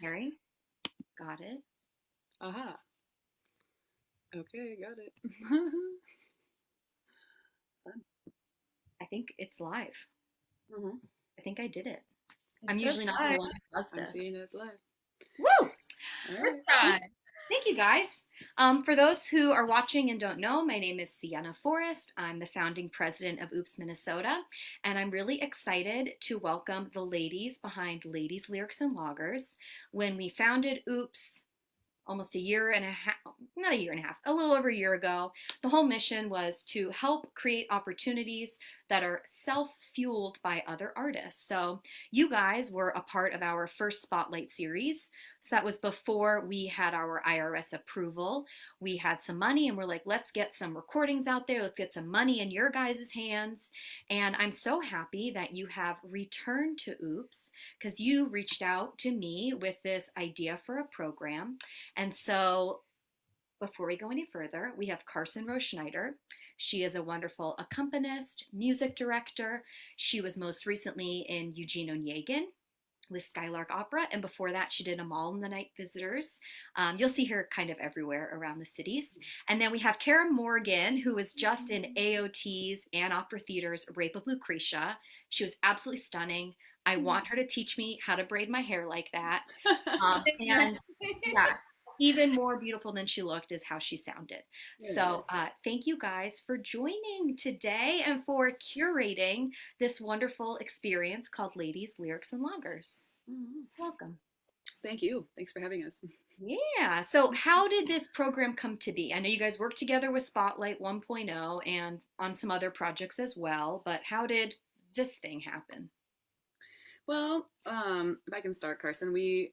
Harry, got it. Aha. Okay, got it. Fun. I think it's live. hmm I think I did it. It I'm says usually not the live. one who does I'm seeing this. it live. Woo! All First right. time. Thank you guys. For those who are watching and don't know, my name is Siena Forest. I'm the founding president of Oops Minnesota, and I'm really excited to welcome the ladies behind Ladies, Lyrics, and Loggers. When we founded Oops almost a year and a half, not a year and a half, a little over a year ago, the whole mission was to help create opportunities that are self fueled by other artists. So, you guys were a part of our first Spotlight series. So, that was before we had our IRS approval. We had some money and we're like, let's get some recordings out there. Let's get some money in your guys' hands. And I'm so happy that you have returned to Oops because you reached out to me with this idea for a program. And so, before we go any further, we have Carson Schneider. She is a wonderful accompanist, music director. She was most recently in Eugene Onegin with Skylark Opera, and before that, she did Amal and the Night Visitors. You'll see her kind of everywhere around the cities. And then we have Kara Morgan, who was just in AOT's and Opera Theater's Rape of Lucretia. She was absolutely stunning. I want her to teach me how to braid my hair like that. And yeah, even more beautiful than she looked is how she sounded. So, thank you guys for joining today and for curating this wonderful experience called Ladies, Lyrics, and Loggers. Mhm. Welcome. Thank you. Thanks for having us. Yeah. So, how did this program come to be? I know you guys worked together with Spotlight 1.0 and on some other projects as well, but how did this thing happen? Well, if I can start, Carson, we've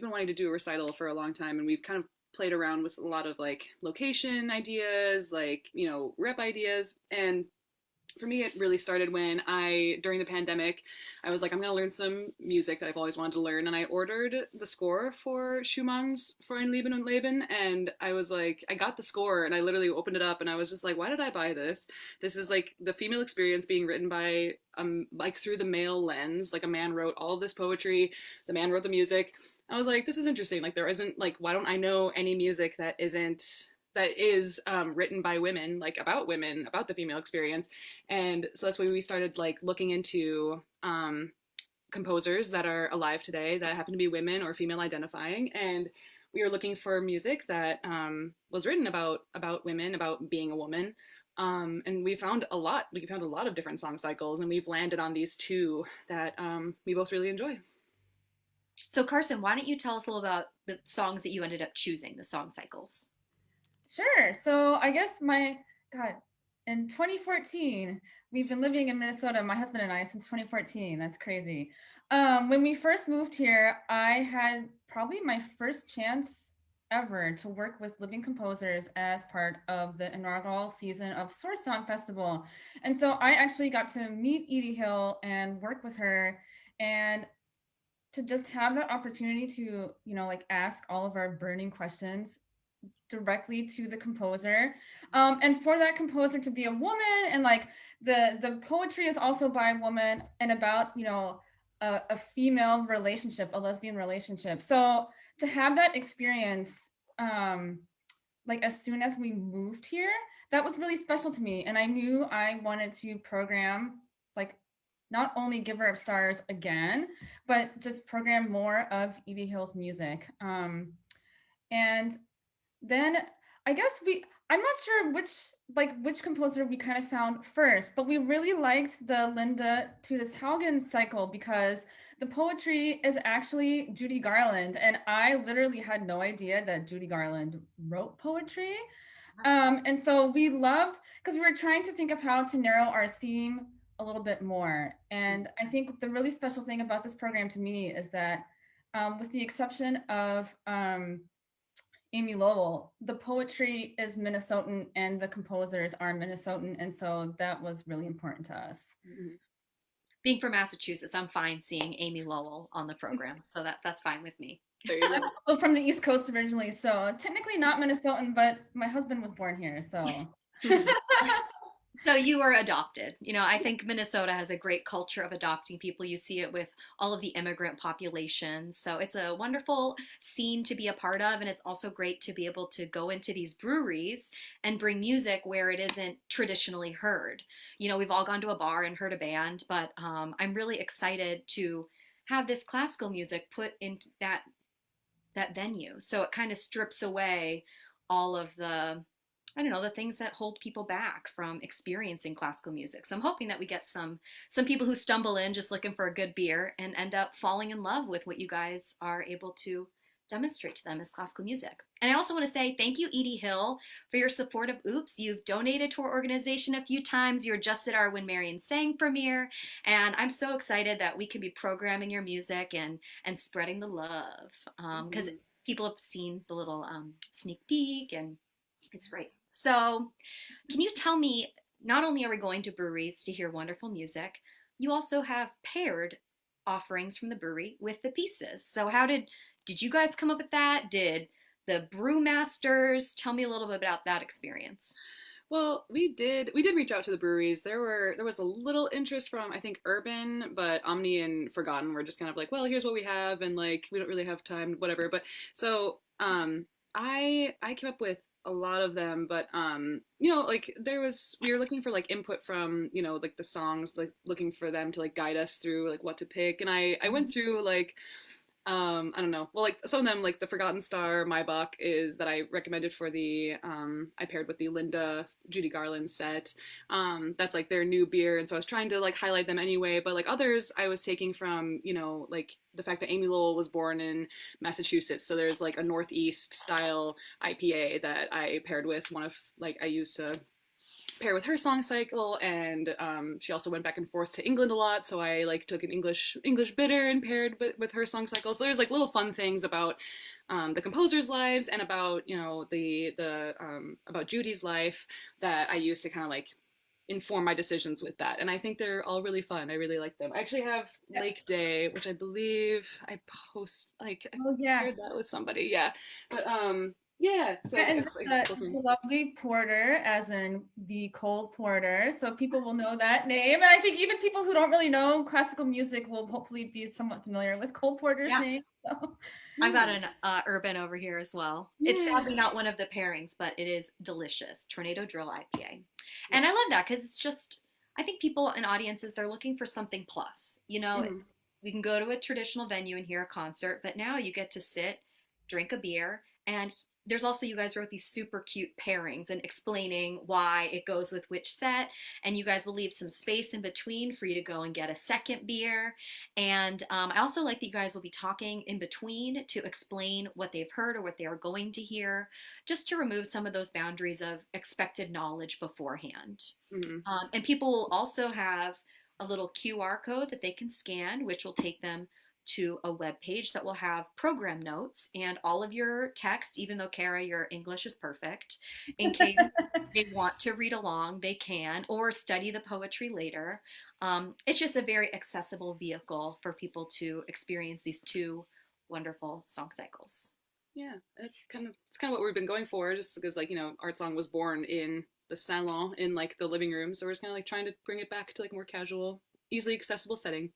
been wanting to do a recital for a long time, and we've kind of played around with a lot of like location ideas, like rep ideas, and for me, it really started when during the pandemic, I was like, I'm going to learn some music that I've always wanted to learn. And I ordered the score for Schumann's Freund Leben und Leben. And I was like, I got the score and I literally opened it up and I was just like, why did I buy this? This is like the female experience being written by, like through the male lens. Like a man wrote all of this poetry, the man wrote the music. I was like, this is interesting. Like, there isn't, like, why don't I know any music that is written by women, like about women, about the female experience. And so that's why we started like looking into composers that are alive today that happen to be women or female identifying. And we were looking for music that was written about women, about being a woman. And we found a lot. We found a lot of different song cycles, and we've landed on these two that we both really enjoy. So, Carson, why don't you tell us a little about the songs that you ended up choosing, the song cycles? Sure. So I guess God, in 2014, we've been living in Minnesota, my husband and I, since 2014. That's crazy. When we first moved here, I had probably my first chance ever to work with living composers as part of the inaugural season of Source Song Festival. And so I actually got to meet Edie Hill and work with her. And to just have that opportunity to, like ask all of our burning questions directly to the composer, and for that composer to be a woman, and like the poetry is also by a woman and about a female relationship, a lesbian relationship. So to have that experience, like as soon as we moved here, that was really special to me, and I knew I wanted to program, like, not only Give Her Up Stars again, but just program more of Edie Hill's music. And then I guess I'm not sure which composer we kind of found first, but we really liked the Linda Tudis Haugen cycle because the poetry is actually Judy Garland, and I literally had no idea that Judy Garland wrote poetry. And so we loved, because we were trying to think of how to narrow our theme a little bit more. And I think the really special thing about this program to me is that, with the exception of Amy Lowell, the poetry is Minnesotan and the composers are Minnesotan. And so that was really important to us. Mm-hmm. Being from Massachusetts, I'm fine seeing Amy Lowell on the program, so that's fine with me. There you go. I'm also from the East Coast originally, so technically not Minnesotan, but my husband was born here, so. So you were adopted. I think Minnesota has a great culture of adopting people. You see it with all of the immigrant populations. So it's a wonderful scene to be a part of. And it's also great to be able to go into these breweries and bring music where it isn't traditionally heard. We've all gone to a bar and heard a band, but I'm really excited to have this classical music put into that venue. So it kind of strips away all of the, I don't know, the things that hold people back from experiencing classical music. So I'm hoping that we get some people who stumble in just looking for a good beer and end up falling in love with what you guys are able to demonstrate to them as classical music. And I also want to say thank you, Edie Hill, for your support of Oops. You've donated to our organization a few times. You were just at our When Marion Sang premiere, and I'm so excited that we can be programming your music and spreading the love because people have seen the little sneak peek, and it's great. So, can you tell me? Not only are we going to breweries to hear wonderful music, you also have paired offerings from the brewery with the pieces. So, how did you guys come up with that? Did the brewmasters tell me a little bit about that experience? Well, we did reach out to the breweries. There was a little interest from I think Urban, but Omni and Forgotten were just kind of like, well, here's what we have, and like we don't really have time, whatever. But so I came up with a lot of them, but like we were looking for like input from like the songs, like looking for them to like guide us through like what to pick, and I went through like I don't know. Well, like some of them, like the Forgotten Star, Maybach is that I recommended for the I paired with the Linda Judy Garland set. That's like their new beer, and so I was trying to like highlight them anyway. But like others, I was taking from like the fact that Amy Lowell was born in Massachusetts, so there's like a Northeast style IPA that I paired with one of like I used to pair with her song cycle, and she also went back and forth to England a lot, so I like took an English bitter and paired with her song cycle. So there's like little fun things about the composers' lives and about the about Judy's life that I use to kind of like inform my decisions with that, and I think they're all really fun. I really like them. I actually have Lake Day, which I believe I post like I Oh yeah. shared that with somebody, yeah, but yeah, so And it's like the lovely porter, as in the Cole Porter, so people will know that name. And I think even people who don't really know classical music will hopefully be somewhat familiar with Cole Porter's Yeah. name. So. I've got an urban over here as well. It's sadly not one of the pairings, but it is delicious. Tornado Drill IPA. And I love that because it's just, I think people and audiences, they're looking for something plus. We can go to a traditional venue and hear a concert, but now you get to sit, drink a beer, and there's also, you guys wrote these super cute pairings and explaining why it goes with which set, and you guys will leave some space in between for you to go and get a second beer. And I also like that you guys will be talking in between to explain what they've heard or what they are going to hear, just to remove some of those boundaries of expected knowledge beforehand. And people will also have a little QR code that they can scan, which will take them to a web page that will have program notes and all of your text, even though Kara, your English is perfect, in case they want to read along, they can, or study the poetry later. It's just a very accessible vehicle for people to experience these two wonderful song cycles. Yeah, it's kind of what we've been going for, just because like Art Song was born in the salon in like the living room, so we're just kind of like trying to bring it back to like more casual, easily accessible setting.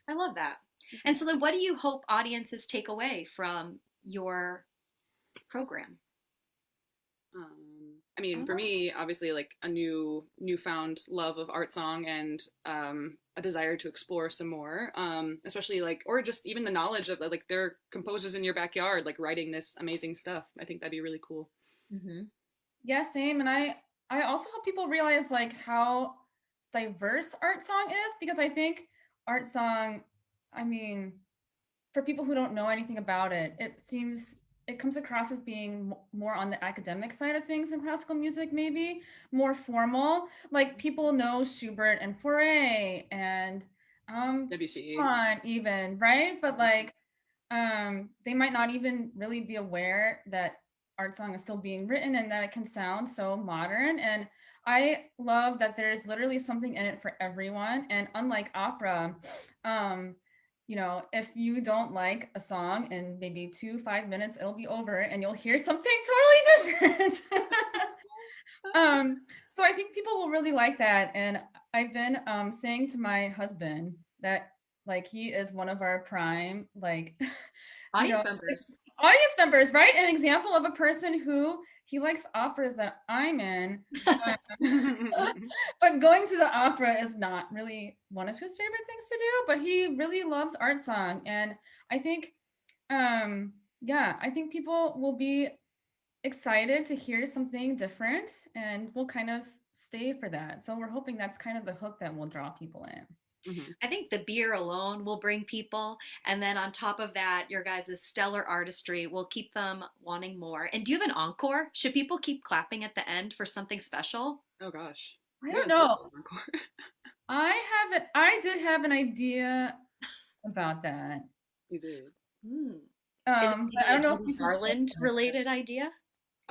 I love that. And so then what do you hope audiences take away from your program? I mean, for me, obviously, like a newfound love of art song and a desire to explore some more, especially like, or just even the knowledge of like there are composers in your backyard, like writing this amazing stuff. I think that'd be really cool. Mm-hmm. Yeah, same. And I also hope people realize like how diverse art song is, because I think art song, I mean, for people who don't know anything about it, it comes across as being more on the academic side of things in classical music, maybe more formal. Like people know Schubert and Fauré and WC. Chopin even, right? But like they might not even really be aware that art song is still being written and that it can sound so modern. And I love that there's literally something in it for everyone. And unlike opera, um, if you don't like a song in maybe 5 minutes, it'll be over and you'll hear something totally different. So I think people will really like that. And I've been saying to my husband that like he is one of our prime like you know Audience members. audience members, right? An example of a person who he likes operas that I'm in, but going to the opera is not really one of his favorite things to do. But he really loves art song, and I think, yeah, I think people will be excited to hear something different, and we'll kind of stay for that. So we're hoping that's kind of the hook that will draw people in. Mhm. I think the beer alone will bring people. And then on top of that, your guys' stellar artistry will keep them wanting more. And do you have an encore? Should people keep clapping at the end for something special? Oh gosh. I We don't haven't thought know. about Encore. I did have an idea about that. You did. Hmm. Is it But maybe I a don't know if Judy we should say Garland that. related idea?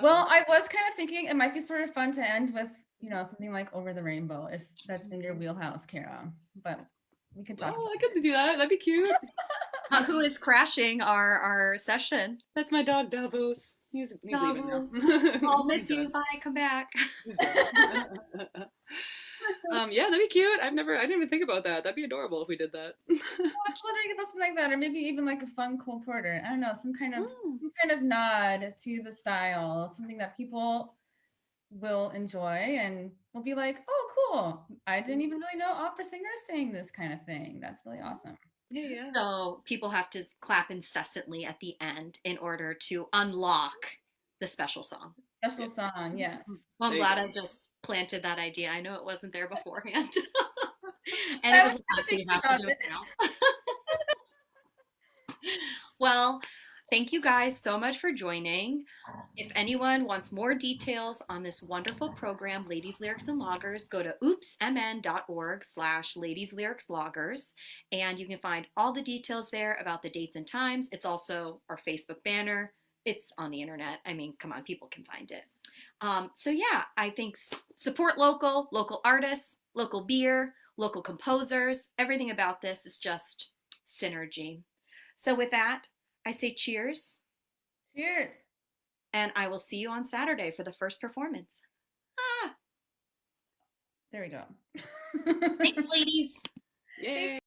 Well, Uh-oh. I was kind of thinking it might be sort of fun to end with, something like Over the Rainbow, if that's in your wheelhouse, Kara. But we can talk about Oh, I could do that. That'd be cute. Who is crashing our session? That's my dog Davos. He's leaving now. Davos. I'll He's miss you. done. Bye. Come back. He's done. Yeah, that'd be cute. I didn't even think about that. That'd be adorable if we did that. literally something like that, or maybe even like a fun Cole Porter. I don't know, Mm. some kind of nod to the style, something that people will enjoy and will be like, oh, cool. I didn't even really know opera singers saying this kind of thing. That's really awesome. Yeah, yeah. So people have to clap incessantly at the end in order to unlock the special song. Special song, yes. Well, I'm There you glad go. I just planted that idea. I know it wasn't there beforehand. And I it was was live, so you thinking have to about do it. it now. Well, thank you guys so much for joining. If anyone wants more details on this wonderful program, Ladies, Lyrics, and Loggers, go to oopsmn.org/Ladies, Lyrics, Loggers, and you can find all the details there about the dates and times. It's also our Facebook banner. It's on the internet. I mean, come on, people can find it. So yeah, I think support local artists, local beer, local composers. Everything about this is just synergy. So with that, I say cheers, Cheers. and I will see you on Saturday for the first performance. Ah, There we go. thanks, ladies. Yay.